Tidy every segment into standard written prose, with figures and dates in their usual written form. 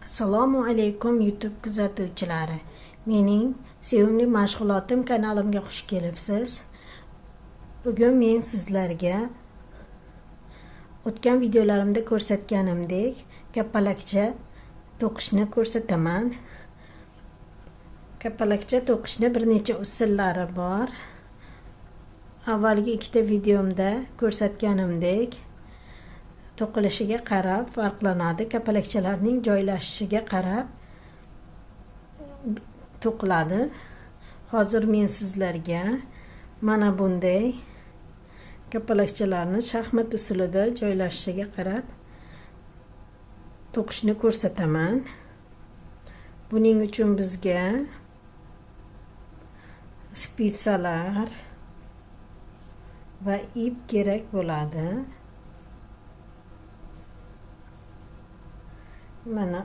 Assalomu alaykum YouTube kuzatuvchilari. Mening sevimli mashg'ulotim kanalimga xush kelibsiz. Bugun men sizlarga o'tgan videolarimda ko'rsatganimdek kapalakcha to'qishni ko'rsataman. Kapalakcha to'qishni bir necha usullari bor. Avvalgi ikkita videomda ko'rsatganimdek to'qilishiga qarab farqlanadi. Kapalakchalarning joylashishiga qarab to'qiladi. Hozir men sizlarga mana bunday kapalakchalarni shaxmat usulida joylashishiga qarab to'qishni ko'rsataman. Buning uchun bizga spitsalar va ip kerak bo'ladi. Mana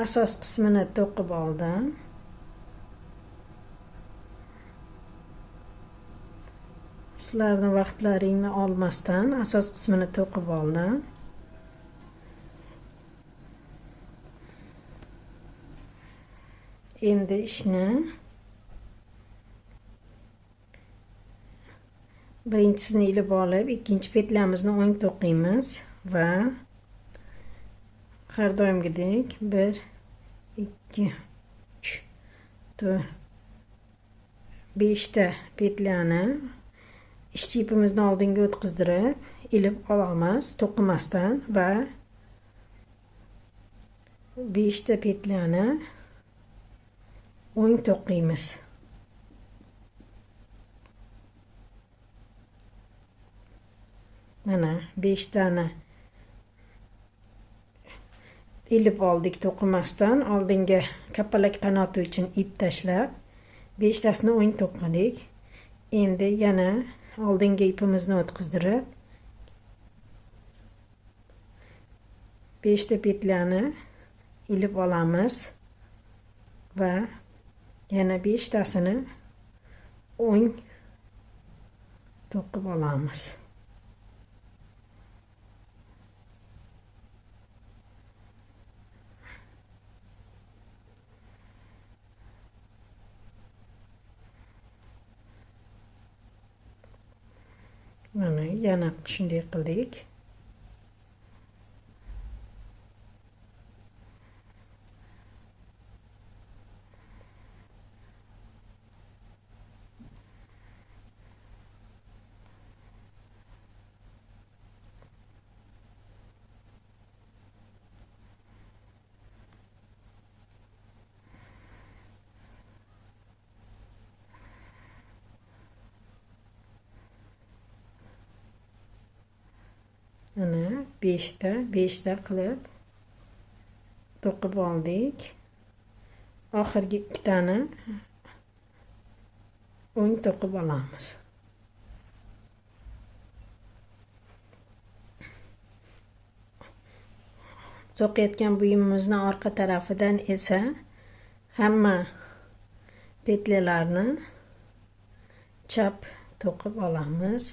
asos qismini to'qib oldim. Sizlarni vaqtlaringni olmasdan asos qismini to'qib oldim. Endi ishni birinchisini ilib olib, ikkinchi petlamizni o'ng to'qiymiz va har doimgidek 1 2 3 4 5 ta petlani ishchi ipimizni oldinga o'tkazdirib ilib olamiz to'qimasdan va 5 ta petlani o'ng to'qiymiz. Mana 5 tani ilib oldik to'qimasdan, oldinga kapalak qanoti uchun ip tashlab 5 tasini o'ng to'qidik. Endi yana oldinga ipimizni o'tkazdirib 5 ta petlani ilib olamiz va yana 5 tasini o'ng to'qib olamiz. Mana yana shunday qildik. Mana 5 ta qilib to'qib oldik. Oxirgi ikkitani o'ng to'qib olamiz. To'qiyotgan buyumimizni orqa tarafidan esa hamma petlalarni chap to'qib olamiz.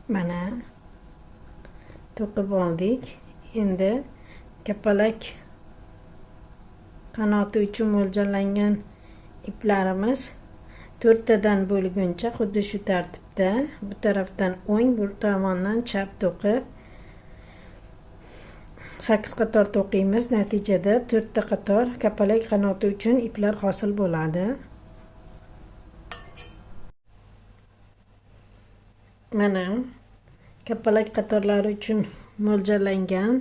Mana to'qib oldik. Endi kapalak qanoti uchun mo'ljallangan iplarimiz 4 tadan bo'lguncha xuddi shu tartibda bu tarafdan o'ng, bu tomondan chap to'qib 8 qator to'qiymiz. Natijada 4 ta qator kapalak qanoti uchun iplar hosil bo'ladi. Mana kapalak qatorlari uchun mo'ljallangan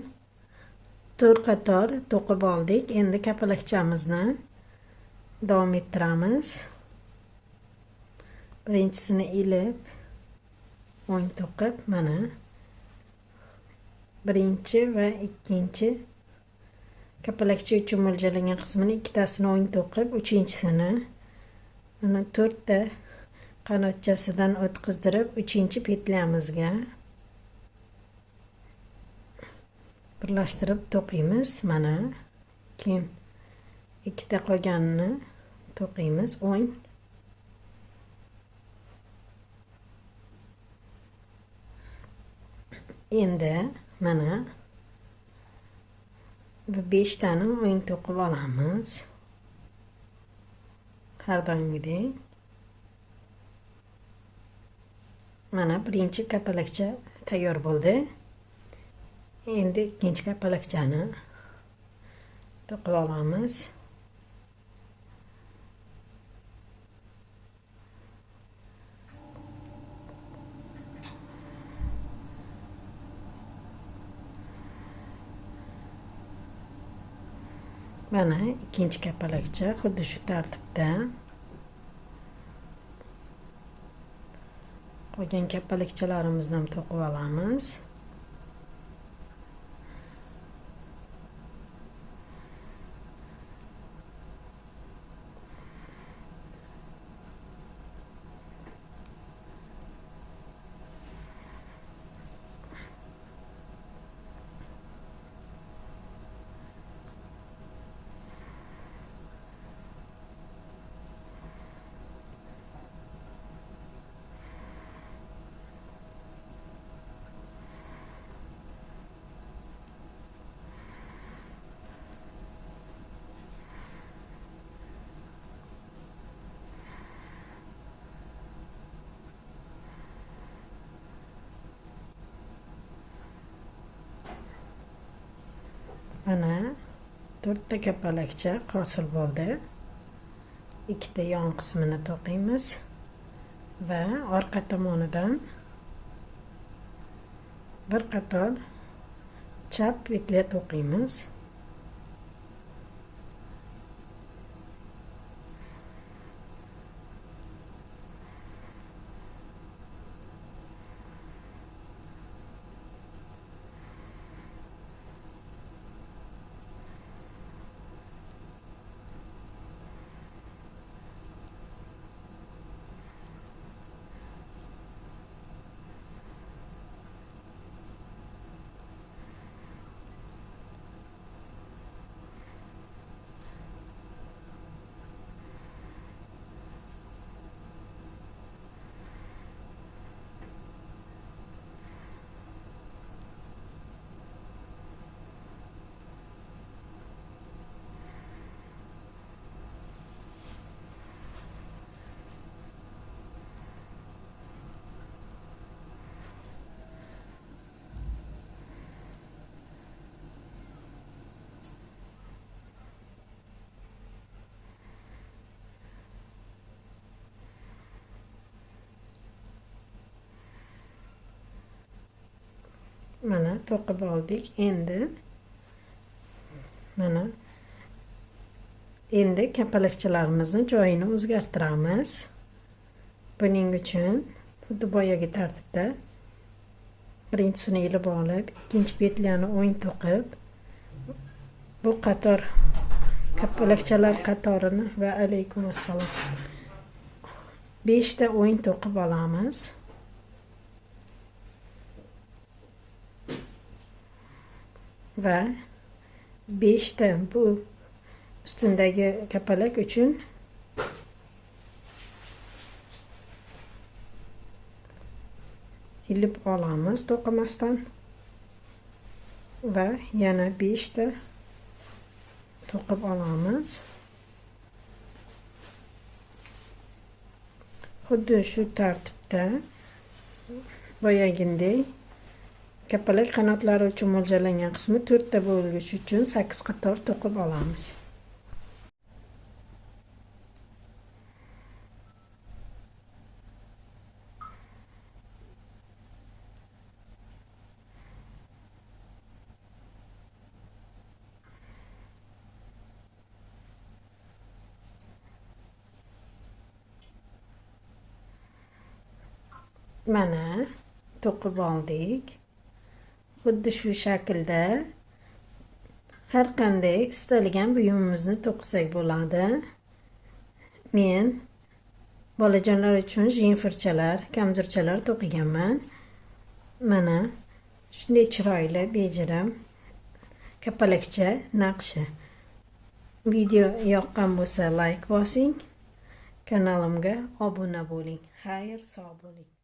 4 qator to'qib oldik. Endi kapalakchamizni davom ettiramiz. Birinchisini ilib o'ng to'qib, mana birinchi va ikkinchi kapalakcha uchun mo'ljallangan qismini ikkitasini o'ng to'qib, uchinchisini mana 4 ta qanotchasidan o'tkazdirib 3-chi petlyamizga birlashtirib to'qiymiz. Mana keyin ikkita qolganini to'qiymiz o'ng. Endi mana bu 5 tani o'ng to'qib olamiz. Har doimgidek. Mana birinchi kapalakcha tayyor bo'ldi. Endi ikkinchi kapalakchani to'qib olamiz. Mana ikkinchi kapalakcha xuddi shu tartibda. Qolgan kapalakchalarimizni ham to'qib olamiz. Mana 4 ta kapalakcha hosil bo'ldi. Ikkita yon qismini to'qiymiz va orqa tomonidan bir qator chap petля to'qiymiz. Mana to'qib oldik. Endi kapalakchalarimizni joyini o'zgartiramiz. Buning uchun xuddi boyagi tartibda birinchisini ilib olib, ikkinchi petlyani o'ng to'qib, bu qator kapalakchalar qatorini va alaykum assalom 5 ta o'ng to'qib olamiz. Va 5 ta bu ustundagi kapalak uchun ilib olamiz to'qimasdan va yana 5 ta to'qib olamiz. Xuddi shu tartibda boyagindek kapalak qanotlari uchun mo'ljallangan qismi 4 ta bo'lgich uchun 8 qator to'qib olamiz. Mana to'qib oldik. Xuddi shu shaklda har qanday istalgan buyumimizni to'qisak bo'ladi. Men bolajonlar uchun jinfirchalar, kamzirchalar to'qiganman. Mana shunday chiroyli bejirim kapalakcha naqshi. Video yoqqan bo'lsa like bosing, kanalimga obuna bo'ling. Xayr, sog' bo'ling.